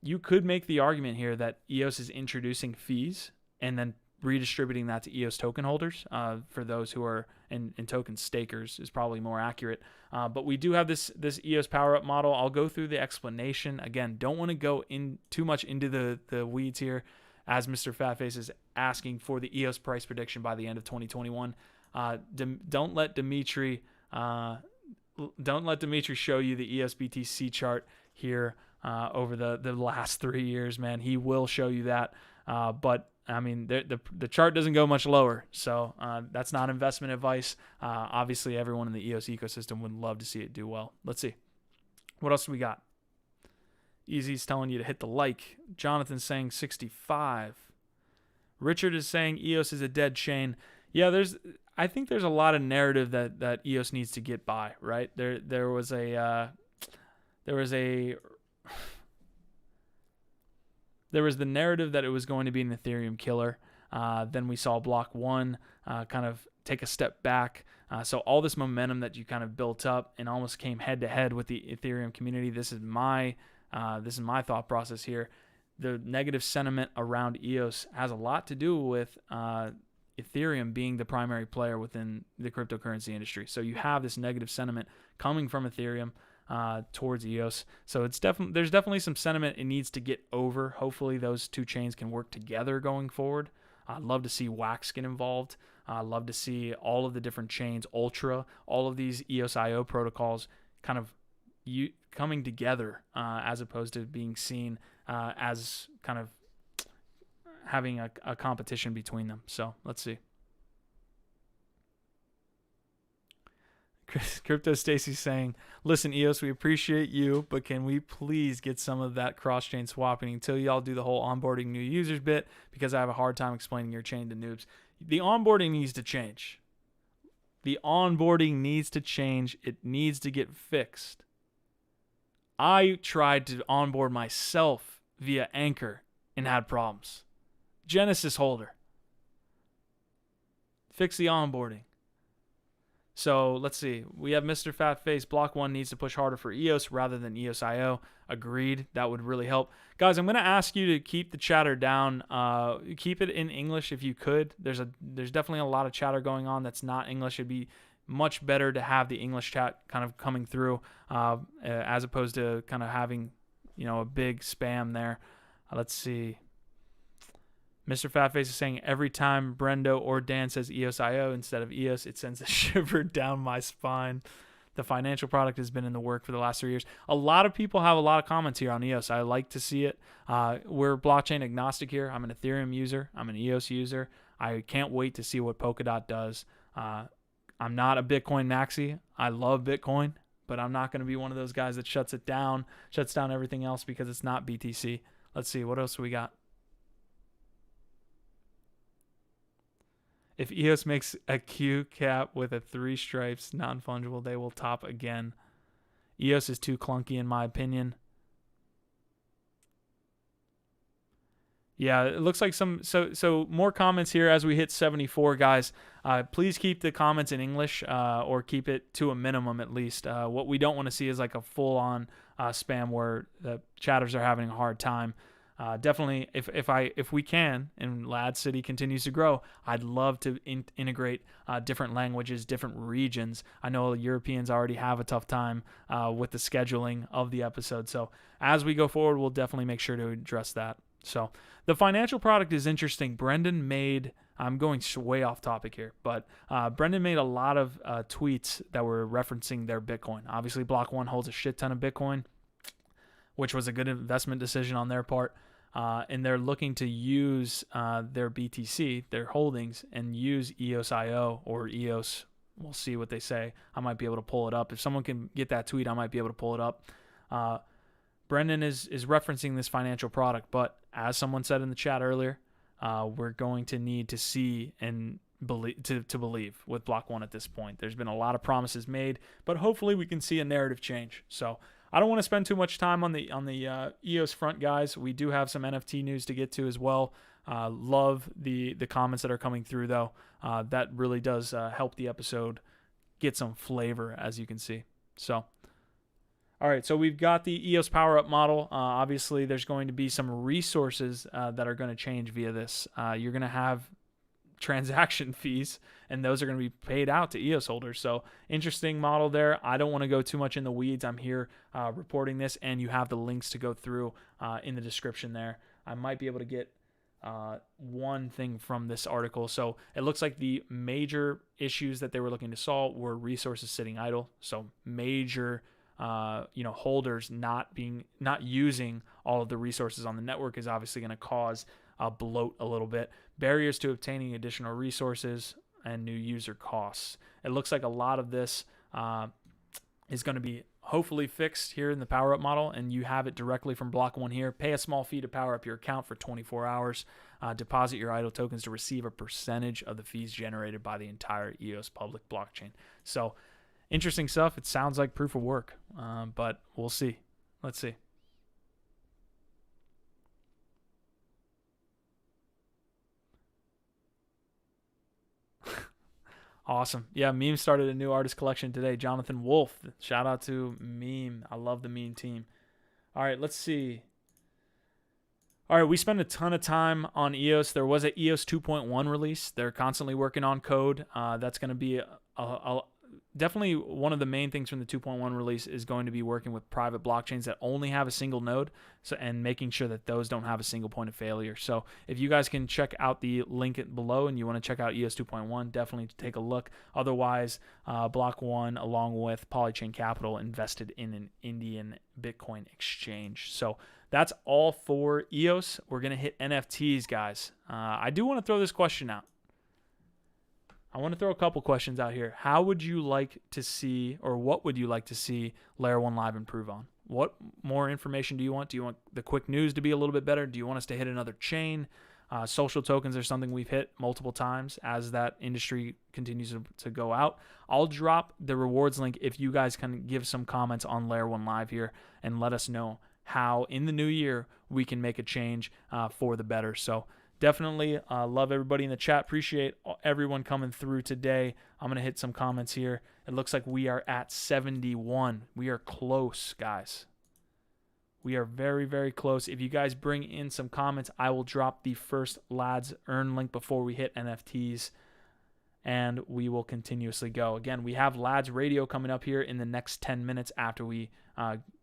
you could make the argument here that EOS is introducing fees and then redistributing that to EOS token holders for those who are in token stakers is probably more accurate. But we do have this EOS Power Up model. I'll go through the explanation. Again, don't want to go in too much into the weeds here, as Mr. Fatface is asking for the EOS price prediction by the end of 2021. Don't let Dimitri show you the EOS BTC chart here over the last 3 years, man. He will show you that, but I mean, the chart doesn't go much lower, so that's not investment advice. Obviously, everyone in the EOS ecosystem would love to see it do well. Let's see. What else do we got? Easy's telling you to hit the like. Jonathan's saying 65. Richard is saying EOS is a dead chain. Yeah, I think there's a lot of narrative that EOS needs to get by, right? There was the narrative that it was going to be an Ethereum killer. Then we saw Block.One kind of take a step back. So all this momentum that you kind of built up and almost came head to head with the Ethereum community. This is my thought process here. The negative sentiment around EOS has a lot to do with Ethereum being the primary player within the cryptocurrency industry. So you have this negative sentiment coming from Ethereum towards EOS. So there's definitely some sentiment it needs to get over. Hopefully those two chains can work together going forward. I'd love to see Wax get involved. I'd love to see all of the different chains, Ultra, all of these EOS.io protocols kind of coming together as opposed to being seen as kind of having a competition between them. So let's see. Crypto Stacy saying, listen, EOS, we appreciate you, but can we please get some of that cross-chain swapping until y'all do the whole onboarding new users bit, because I have a hard time explaining your chain to noobs. The onboarding needs to change. The onboarding needs to change. It needs to get fixed. I tried to onboard myself via Anchor and had problems. Genesis holder. Fix the onboarding. So let's see. We have Mr. Fatface. Block.One needs to push harder for EOS rather than EOS.io. Agreed. That would really help. Guys, I'm going to ask you to keep the chatter down. Keep it in English if you could. There's definitely a lot of chatter going on that's not English. It'd be much better to have the English chat kind of coming through as opposed to kind of having, a big spam there. Let's see. Mr. Fatface is saying every time Brendo or Dan says EOS.io instead of EOS, it sends a shiver down my spine. The financial product has been in the work for the last 3 years. A lot of people have a lot of comments here on EOS. I like to see it. We're blockchain agnostic here. I'm an Ethereum user. I'm an EOS user. I can't wait to see what Polkadot does. I'm not a Bitcoin maxi. I love Bitcoin, but I'm not going to be one of those guys that shuts down everything else because it's not BTC. Let's see. What else we got? If EOS makes a Q cap with a 3 stripes non-fungible, they will top again. EOS is too clunky in my opinion. Yeah, it looks like so more comments here as we hit 74, guys. Please keep the comments in English or keep it to a minimum at least. What we don't want to see is like a full-on spam where the chatters are having a hard time. Definitely, if we can, and LADZ City continues to grow, I'd love to integrate different languages, different regions. I know Europeans already have a tough time with the scheduling of the episode. So as we go forward, we'll definitely make sure to address that. So the financial product is interesting. Brendan made, I'm going way off topic here, but Brendan made a lot of tweets that were referencing their Bitcoin. Obviously, Block.One holds a shit ton of Bitcoin, which was a good investment decision on their part. And they're looking to use their BTC, their holdings, and use EOS.io or EOS. We'll see what they say. I might be able to pull it up. If someone can get that tweet, I might be able to pull it up. Brendan is referencing this financial product, but as someone said in the chat earlier, we're going to need to see and believe to believe with Block.One at this point. There's been a lot of promises made, but hopefully we can see a narrative change. So I don't want to spend too much time on the EOS front, guys. We do have some NFT news to get to as well. Love the comments that are coming through, though. That really does help the episode get some flavor, as you can see. So, all right, so we've got the EOS Power Up model. Obviously, there's going to be some resources that are going to change via this. You're going to have transaction fees, and those are going to be paid out to EOS holders. So interesting model there. I don't want to go too much in the weeds. I'm here reporting this, and you have the links to go through in the description there. I might be able to get one thing from this article. So it looks like the major issues that they were looking to solve were resources sitting idle. So major holders not using all of the resources on the network is obviously going to cause bloat a little bit. Barriers to obtaining additional resources and new user costs. It looks like a lot of this is going to be hopefully fixed here in the power up model, and you have it directly from Block.One here. Pay a small fee to power up your account for 24 hours. Deposit your idle tokens to receive a percentage of the fees generated by the entire EOS public blockchain. So interesting stuff. It sounds like proof of work, but we'll see. Let's see. Awesome. Yeah, Meme started a new artist collection today. Jonathan Wolf. Shout out to Meme. I love the Meme team. All right, let's see. All right, we spent a ton of time on EOS. There was an EOS 2.1 release. They're constantly working on code. That's going to be definitely one of the main things from the 2.1 release is going to be working with private blockchains that only have a single node, and making sure that those don't have a single point of failure. So if you guys can check out the link below and you want to check out EOS 2.1, definitely take a look. Otherwise, Block.One, along with Polychain Capital, invested in an Indian Bitcoin exchange. So that's all for EOS. We're going to hit NFTs, guys. I do want to throw this question out. I want to throw a couple questions out here. How would you like to see, or what would you like to see Layer1Live improve on? What more information do you want? Do you want the quick news to be a little bit better? Do you want us to hit another chain? Social tokens are something we've hit multiple times as that industry continues to go out. I'll drop the rewards link if you guys can give some comments on Layer1Live here and let us know how in the new year we can make a change for the better. So definitely love everybody in the chat. Appreciate everyone coming through today. I'm going to hit some comments here. It looks like we are at 71. We are close, guys. We are very, very close. If you guys bring in some comments, I will drop the first LADZ earn link before we hit NFTs, and we will continuously go. Again, we have LADZ radio coming up here in the next 10 minutes after we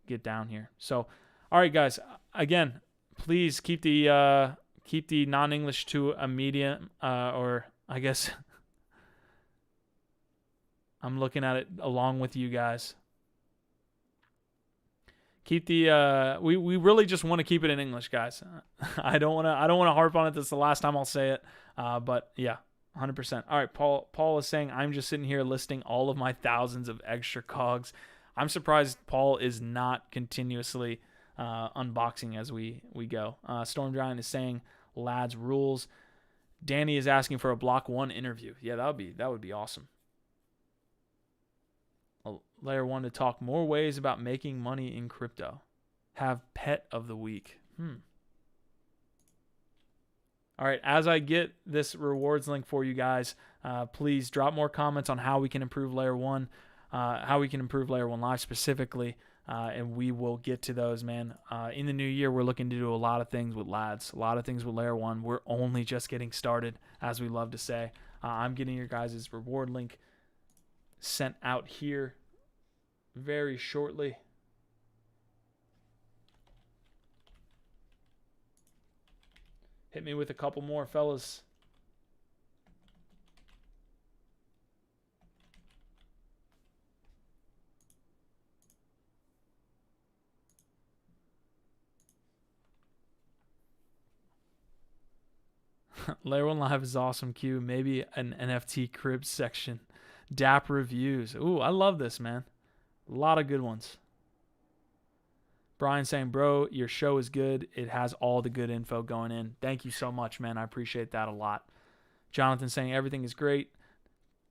get down here. So, all right, guys. Again, please keep the non-English to a medium, or I guess I'm looking at it along with you guys. Keep the we really just want to keep it in English, guys. I don't want to harp on it. This is the last time I'll say it. But yeah, 100%. All right, Paul is saying I'm just sitting here listing all of my thousands of extra KOGs. I'm surprised Paul is not continuously unboxing as we go. Storm Giant is saying LADZ rules. Danny is asking for a Block.One interview. Yeah, that would be awesome. Layer1 to talk more ways about making money in crypto. Have pet of the week. All right, as I get this rewards link for you guys, please drop more comments on how we can improve Layer1, how we can improve Layer1Live specifically, and we will get to those, man. In the new year, we're looking to do a lot of things with LADZ, a lot of things with Layer1. We're only just getting started, as we love to say. I'm getting your guys' reward link sent out here very shortly. Hit me with a couple more, fellas. Layer1Live is awesome, Q. Maybe an NFT crib section. DAP reviews. Ooh, I love this, man. A lot of good ones. Brian saying, bro, your show is good. It has all the good info going in. Thank you so much, man. I appreciate that a lot. Jonathan saying, everything is great.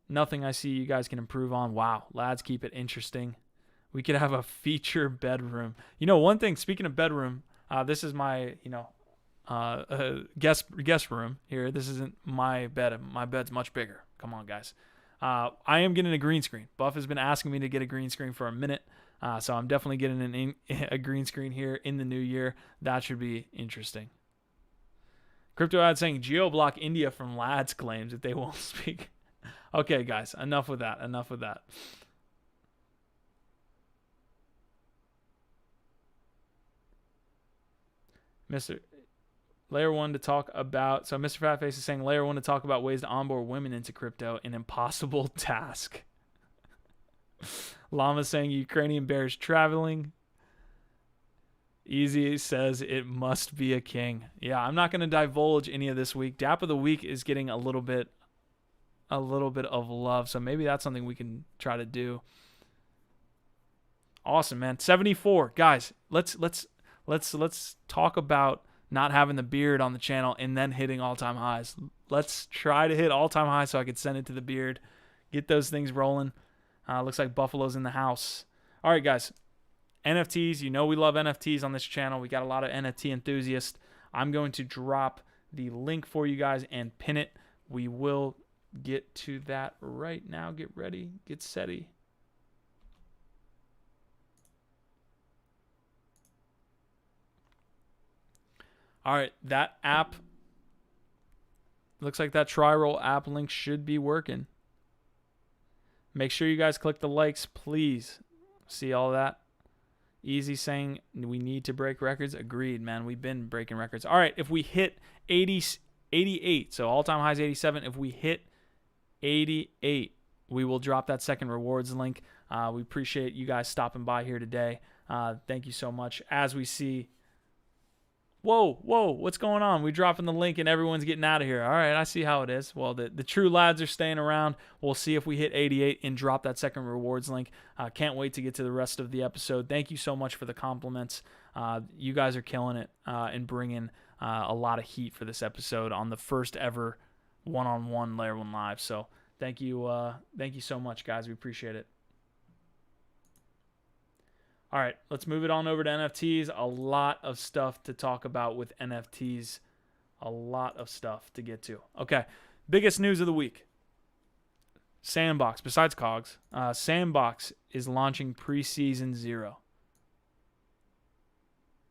Nothing I see you guys can improve on. Wow. Lads, keep it interesting. We could have a feature bedroom. You know, one thing, speaking of bedroom, this is my, guest room here. This isn't my bed. My bed's much bigger. Come on, guys. I am getting a green screen. Buff has been asking me to get a green screen for a minute. So I'm definitely getting a green screen here in the new year. That should be interesting. Crypto ad saying GeoBlock India from LADZ claims that they won't speak. Okay, guys, enough with that. Enough with that. Mr. Layer1 to talk about, so Mr. Fatface is saying Layer1 to talk about ways to onboard women into crypto, an impossible task. Llama saying Ukrainian bears traveling. Easy says it must be a king. Yeah, I'm not going to divulge any of this week. DAP of the week is getting a little bit of love, so maybe that's something we can try to do. Awesome, man. 74. Guys, let's talk about not having the beard on the channel and then hitting all-time highs. Let's try to hit all-time highs so I could send it to the beard. Get those things rolling. Looks like Buffalo's in the house. All right, guys. NFTs. You know we love NFTs on this channel. We got a lot of NFT enthusiasts. I'm going to drop the link for you guys and pin it. We will get to that right now. Get ready. Get setty. All right, that app, looks like that tri-roll app link should be working. Make sure you guys click the likes, please. See all that? Easy saying we need to break records. Agreed, man. We've been breaking records. All right, if we hit 88, so all-time high is 87. If we hit 88, we will drop that second rewards link. We appreciate you guys stopping by here today. Thank you so much. As we see... Whoa, what's going on? We're dropping the link and everyone's getting out of here. All right, I see how it is. Well, the true lads are staying around. We'll see if we hit 88 and drop that second rewards link. Can't wait to get to the rest of the episode. Thank you so much for the compliments. You guys are killing it and bringing a lot of heat for this episode on the first ever one-on-one Layer1Live. So thank you so much, guys. We appreciate it. All right, let's move it on over to NFTs. A lot of stuff to talk about with NFTs. A lot of stuff to get to. Okay, biggest news of the week. Sandbox, besides KOGs, Sandbox is launching Preseason 0.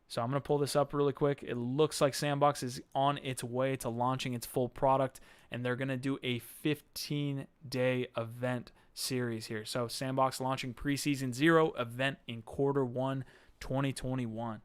So I'm going to pull this up really quick. It looks like Sandbox is on its way to launching its full product, and they're going to do a 15-day event series here. So Sandbox launching Preseason 0 event in Q1 2021.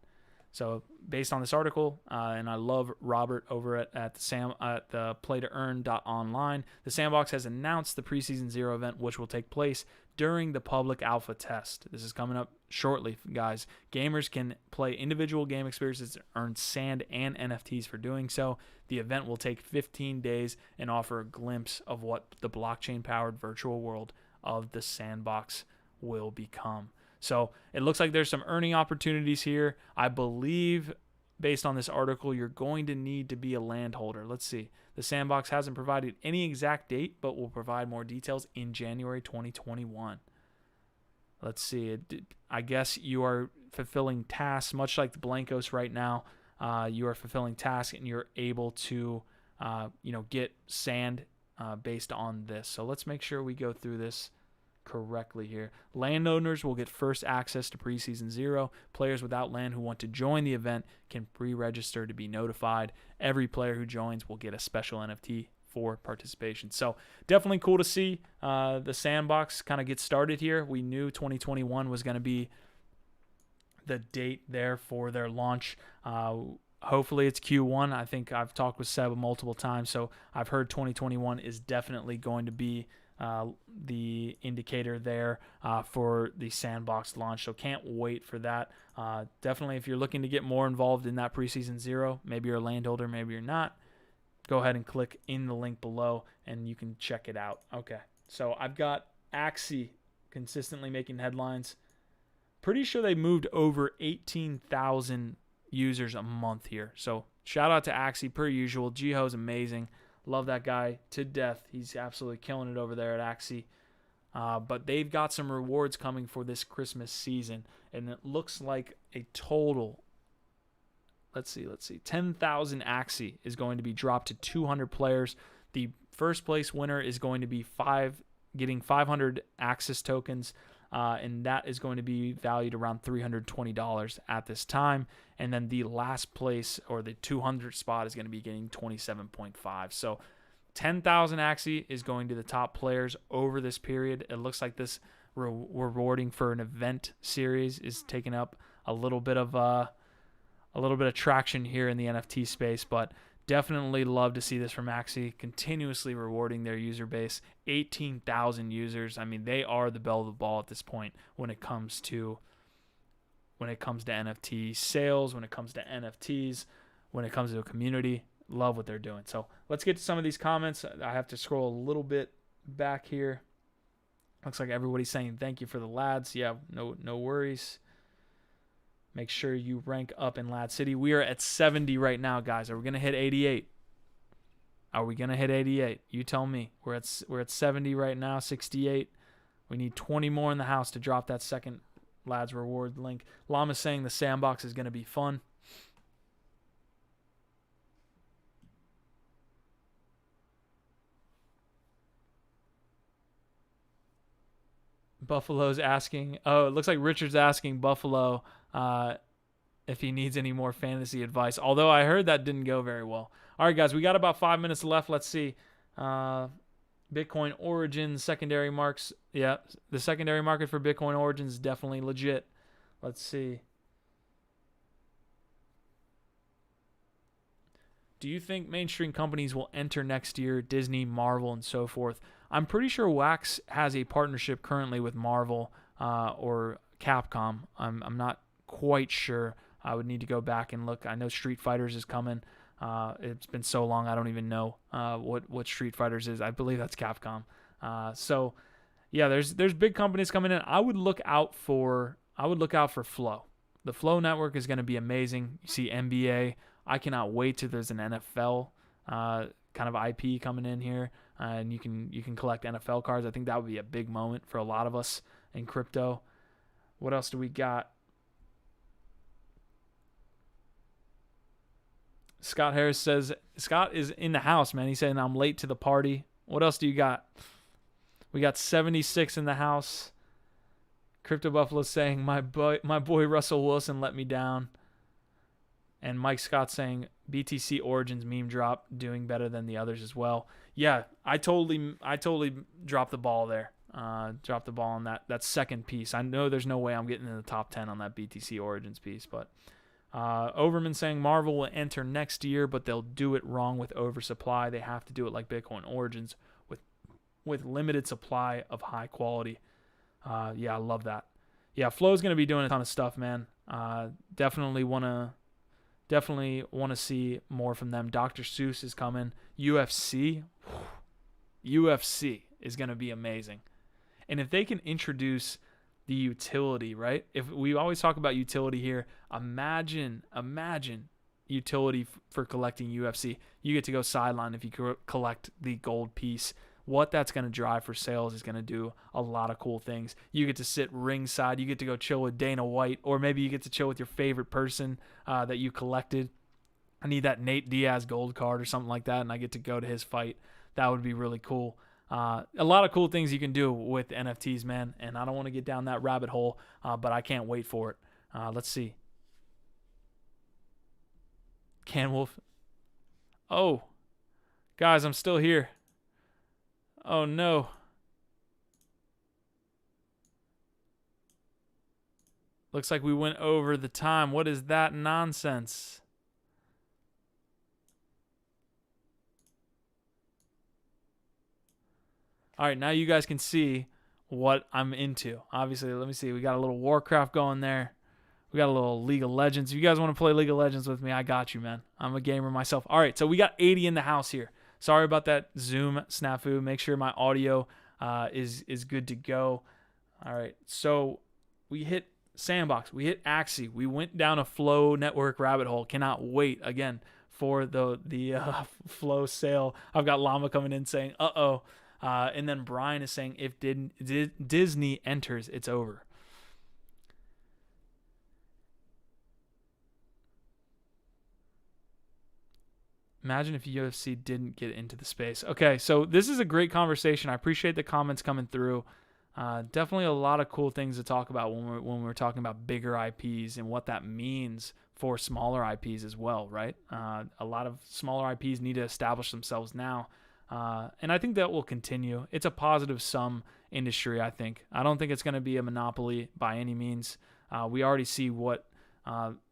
So based on this article, and I love Robert over at the play-to-earn.online, the Sandbox has announced the Preseason 0 event, which will take place during the public alpha test. This is coming up shortly, guys. Gamers can play individual game experiences and earn sand and NFTs for doing so. The event will take 15 days and offer a glimpse of what the blockchain-powered virtual world of the Sandbox will become. So it looks like there's some earning opportunities here. I believe, based on this article, you're going to need to be a landholder. Let's see. The Sandbox hasn't provided any exact date, but will provide more details in January 2021. Let's see. I guess you are fulfilling tasks, much like the Blankos right now. You are fulfilling tasks, and you're able to, get sand based on this. So let's make sure we go through this correctly here. Landowners will get first access to Preseason 0. Players without land who want to join the event can pre-register to be notified. Every player who joins will get a special NFT for participation. So definitely cool to see the Sandbox kind of get started here. We knew 2021 was going to be the date there for their launch. Hopefully it's Q1. I think I've talked with Seb multiple times, so I've heard 2021 is definitely going to be the indicator there for the Sandbox launch. So can't wait for that. Definitely, if you're looking to get more involved in that Preseason 0, maybe you're a landholder, maybe you're not, go ahead and click in the link below and you can check it out. Okay, so I've got AXS consistently making headlines. Pretty sure they moved over 18,000 users a month here. So shout out to AXS per usual. Jiho's amazing. Love that guy to death. He's absolutely killing it over there at AXS. But they've got some rewards coming for this Christmas season. And it looks like a total, let's see, 10,000 AXS is going to be dropped to 200 players. The first place winner is going to be getting 500 AXS tokens. And that is going to be valued around $320 at this time. And then the last place, or the 200 spot, is going to be getting 27.5. So 10,000 AXS is going to the top players over this period. It looks like this rewarding for an event series is taking up a little bit of traction here in the NFT space, but definitely love to see this from AXS, continuously rewarding their user base. 18,000 users. I mean, they are the belle of the ball at this point when it comes to NFT sales, when it comes to NFTs, when it comes to a community. Love what they're doing. So let's get to some of these comments. I have to scroll a little bit back here. Looks like everybody's saying thank you for the lads. Yeah, no worries. Make sure you rank up in Lad City. We are at 70 right now, guys. Are we gonna hit 88? Are we gonna hit 88? You tell me. We're at 70 right now, 68. We need 20 more in the house to drop that second Lads Reward link. Llama's saying the Sandbox is gonna be fun. Buffalo's asking. Oh, it looks like Richard's asking Buffalo if he needs any more fantasy advice. Although I heard that didn't go very well. All right, guys, we got about 5 minutes left. Let's see. Bitcoin Origins, secondary marks. Yeah, the secondary market for Bitcoin Origins is definitely legit. Let's see. Do you think mainstream companies will enter next year? Disney, Marvel, and so forth. I'm pretty sure Wax has a partnership currently with Marvel or Capcom. I'm not quite sure. I would need to go back and look. I know Street Fighters is coming. It's been so long, I don't even know what Street Fighters is. I believe that's Capcom. So yeah, there's big companies coming in. I would look out for Flow. The Flow network is going to be amazing. You see NBA. I cannot wait till there's an NFL kind of IP coming in here, and you can collect NFL cards. I think that would be a big moment for a lot of us in crypto. What else do we got? Scott Harris says, Scott is in the house, man. He's saying, I'm late to the party. What else do you got? We got 76 in the house. Crypto Buffalo saying, my boy Russell Wilson let me down. And Mike Scott saying, BTC Origins meme drop, doing better than the others as well. Yeah, I totally dropped the ball there. Dropped the ball on that second piece. I know there's no way I'm getting in the top 10 on that BTC Origins piece, but Overman saying Marvel will enter next year, but they'll do it wrong with oversupply. They have to do it like Bitcoin Origins with limited supply of high quality. Yeah, I love that. Yeah, Flow's going to be doing a ton of stuff, man. Definitely want to see more from them. Dr. Seuss is coming. UFC is going to be amazing. And if they can introduce the utility, right? If we always talk about utility here, imagine utility for collecting UFC. You get to go sideline if you collect the gold piece. What that's going to drive for sales is going to do a lot of cool things. You get to sit ringside. You get to go chill with Dana White, or maybe you get to chill with your favorite person that you collected. I need that Nate Diaz gold card or something like that, and I get to go to his fight. That would be really cool. A lot of cool things you can do with NFTs, man, and I don't want to get down that rabbit hole, but I can't wait for it. Let's see. Can Wolf. Oh, guys, I'm still here. Oh, no. Looks like we went over the time. What is that nonsense? All right, now you guys can see what I'm into. Obviously, let me see. We got a little Warcraft going there. We got a little League of Legends. If you guys want to play League of Legends with me, I got you, man. I'm a gamer myself. All right, so we got 80 in the house here. Sorry about that Zoom snafu. Make sure my audio is good to go. All right, so we hit Sandbox. We hit Axie. We went down a Flow network rabbit hole. Cannot wait, again, for the Flow sale. I've got Llama coming in saying, uh-oh. And then Brian is saying, if Disney enters, it's over. Imagine if UFC didn't get into the space. Okay, so this is a great conversation. I appreciate the comments coming through. Definitely a lot of cool things to talk about when we're talking about bigger IPs and what that means for smaller IPs as well, right? A lot of smaller IPs need to establish themselves now. And I think that will continue. It's a positive sum industry, I think. I don't think it's going to be a monopoly by any means. We already see what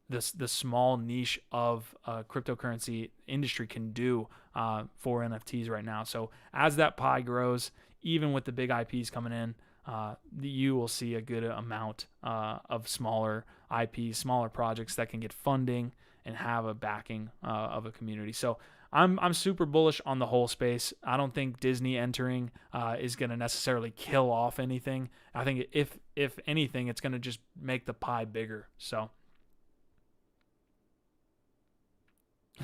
the small niche of cryptocurrency industry can do for NFTs right now. So as that pie grows, even with the big IPs coming in, you will see a good amount of smaller IPs, smaller projects that can get funding and have a backing of a community. So I'm super bullish on the whole space. I don't think Disney entering is going to necessarily kill off anything. I think if anything, it's going to just make the pie bigger. So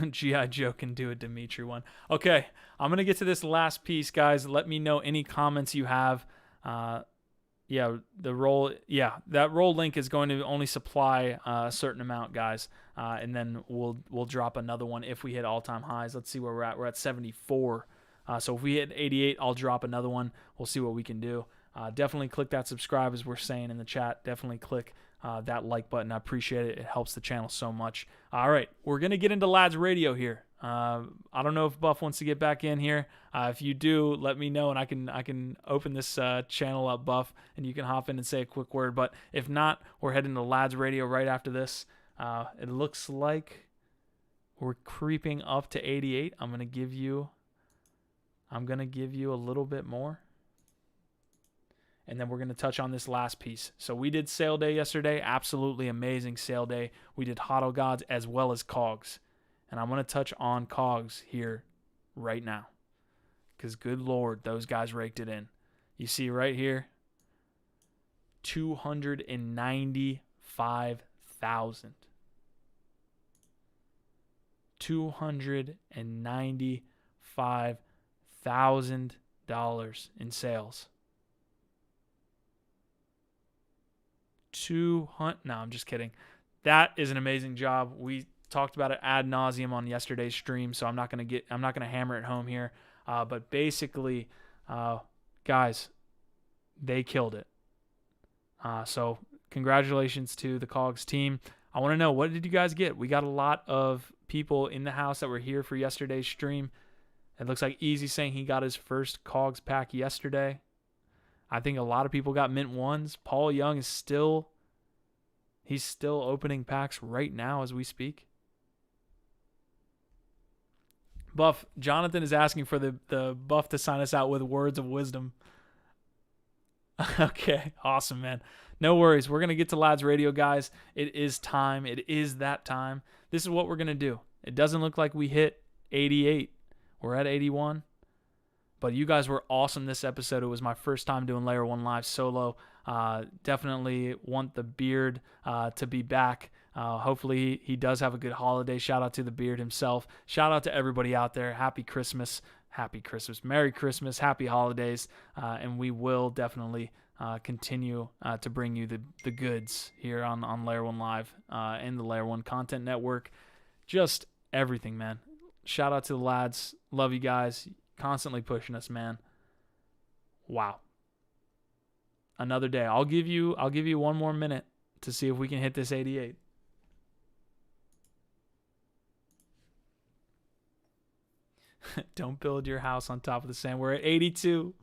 G.I. Joe can do a Dimitri one. Okay, I'm going to get to this last piece, guys. Let me know any comments you have. That roll link is going to only supply a certain amount, guys. And then we'll drop another one if we hit all-time highs. Let's see where we're at. We're at 74. So if we hit 88, I'll drop another one. We'll see what we can do. Definitely click that subscribe, as we're saying in the chat. Definitely click that like button. I appreciate it. It helps the channel so much. All right, we're going to get into LADZ Radio here. I don't know if Buff wants to get back in here. If you do, let me know, and I can open this channel up, Buff, and you can hop in and say a quick word. But if not, we're heading to LADZ Radio right after this. It looks like we're creeping up to 88. I'm gonna give you a little bit more, and then we're gonna touch on this last piece. So we did sale day yesterday. Absolutely amazing sale day. We did HODL Gods as well as KOGs. And I'm going to touch on KOGs here right now, because good Lord, those guys raked it in. You see right here, 295,000. $295,000 in sales. No, I'm just kidding. That is an amazing job. We talked about it ad nauseum on yesterday's stream, so I'm not gonna hammer it home here. But basically, guys, they killed it. So congratulations to the KOGs team. I want to know, what did you guys get? We got a lot of people in the house that were here for yesterday's stream. It looks like Easy saying he got his first KOGs pack yesterday. I think a lot of people got mint ones. Paul Young is still opening packs right now as we speak. Buff, Jonathan is asking for the Buff to sign us out with words of wisdom. Okay, awesome, man. No worries. We're going to get to LADZ Radio, guys. It is time. It is that time. This is what we're going to do. It doesn't look like we hit 88. We're at 81. But you guys were awesome this episode. It was my first time doing Layer1Live solo. Definitely want the beard to be back. Hopefully he does have a good holiday. Shout out to the beard himself. Shout out to everybody out there. Happy Christmas. Merry Christmas. Happy holidays. And we will definitely continue to bring you the goods here on Layer1Live and the Layer1 Content Network. Just everything, man. Shout out to the lads. Love you guys. Constantly pushing us, man. Wow. Another day. I'll give you 1 more minute to see if we can hit this 88. Don't build your house on top of the sand. We're at 82.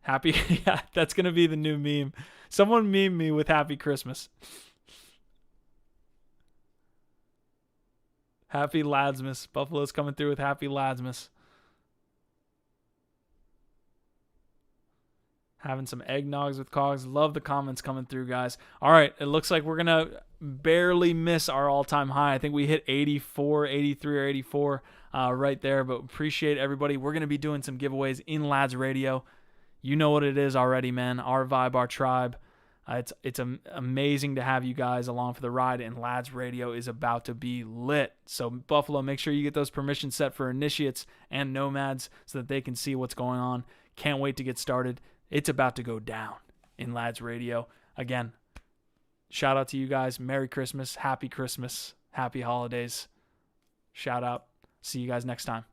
Happy, yeah, that's going to be the new meme. Someone meme me with Happy Christmas. Happy Ladsmas. Buffalo's coming through with Happy Ladsmas. Having some eggnogs with KOGs. Love the comments coming through, guys. All right, it looks like we're going to barely miss our all-time high. I think we hit 84, 83, or 84 right there, but appreciate everybody. We're going to be doing some giveaways in LADZ Radio. You know what it is already, man. Our vibe, our tribe. It's amazing to have you guys along for the ride, and LADZ Radio is about to be lit. So, Buffalo, make sure you get those permissions set for initiates and nomads so that they can see what's going on. Can't wait to get started. It's about to go down in LADZ Radio. Again, shout out to you guys. Merry Christmas, Happy holidays. Shout out. See you guys next time.